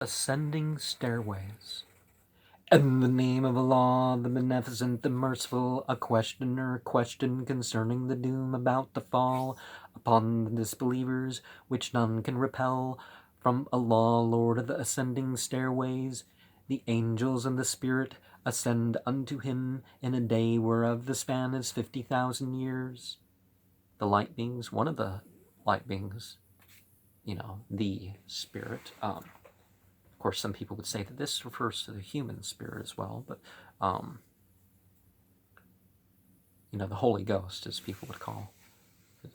Ascending Stairways. In the name of Allah, the Beneficent, the Merciful, a questioner questioned concerning the doom about to fall upon the disbelievers, which none can repel. From Allah, Lord of the ascending stairways, the angels and the Spirit ascend unto him in a day whereof the span is 50,000 years. The light beings, one of the light beings, the Spirit, of course, some people would say that this refers to the human spirit as well, but, the Holy Ghost, as people would call it.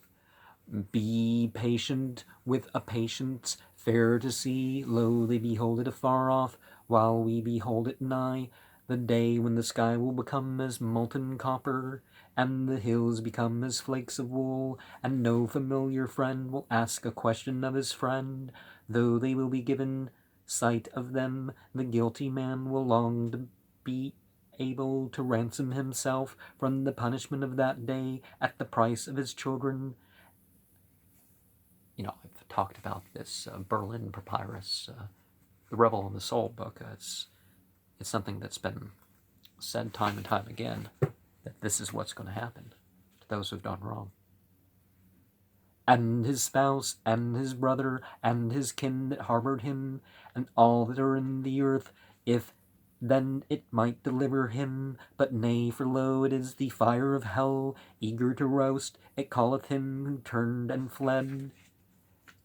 Be patient with a patience fair to see. Lo, they behold it afar off, while we behold it nigh. The day when the sky will become as molten copper, and the hills become as flakes of wool, and no familiar friend will ask a question of his friend, though they will be given sight of them. The guilty man will long to be able to ransom himself from the punishment of that day at the price of his children. I've talked about this Berlin Papyrus, the Rebel and the Soul book. It's something that's been said time and time again, that this is what's going to happen to those who've done wrong. And his spouse, and his brother, and his kin that harbored him, and all that are in the earth, if then it might deliver him. But nay, for lo, it is the fire of hell, eager to roast. It calleth him who turned and fled,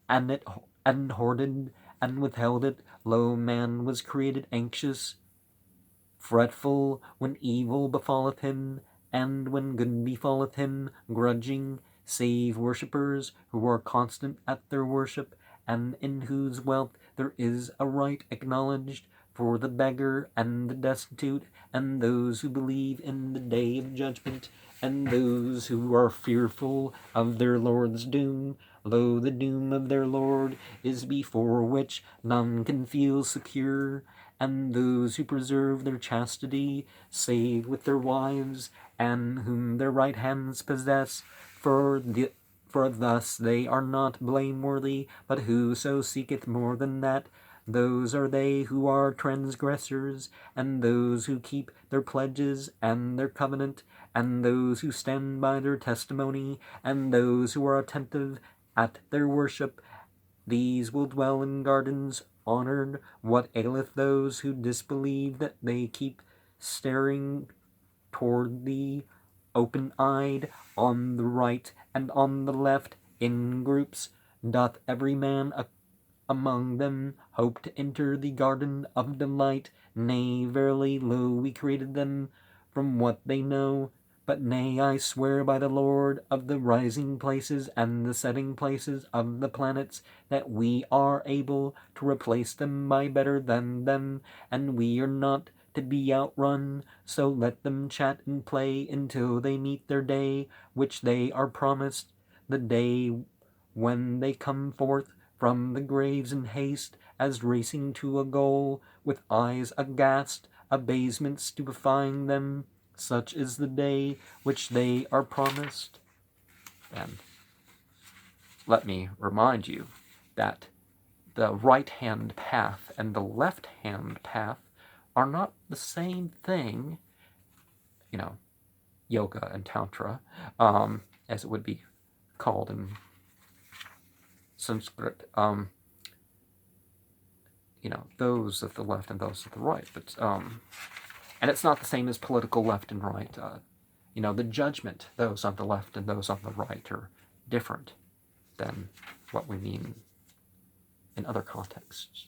and hoarded, and withheld it. Lo, man was created anxious, fretful, when evil befalleth him, and when good befalleth him, grudging, save worshippers who are constant at their worship, and in whose wealth there is a right acknowledged for the beggar and the destitute, and those who believe in the day of judgment, and those who are fearful of their Lord's doom. Lo, the doom of their Lord is before which none can feel secure, and those who preserve their chastity, save with their wives, and whom their right hands possess, for thus they are not blameworthy. But whoso seeketh more than that, those are they who are transgressors, and those who keep their pledges and their covenant, and those who stand by their testimony, and those who are attentive at their worship. These will dwell in gardens honored. What aileth those who disbelieve, that they keep staring toward thee, open-eyed, on the right and on the left, in groups? Doth every man among them hope to enter the garden of delight? Nay, verily, lo, we created them from what they know. But nay, I swear by the Lord of the rising places and the setting places of the planets, that we are able to replace them by better than them, and we are not to be outrun. So let them chat and play until they meet their day, which they are promised, the day when they come forth from the graves in haste, as racing to a goal, with eyes aghast, abasement stupefying them. Such is the day which they are promised. And let me remind you that the right-hand path and the left-hand path are not the same thing, yoga and tantra, as it would be called in Sanskrit, those at the left and those at the right, but, and it's not the same as political left and right. The judgment, those on the left and those on the right, are different than what we mean in other contexts.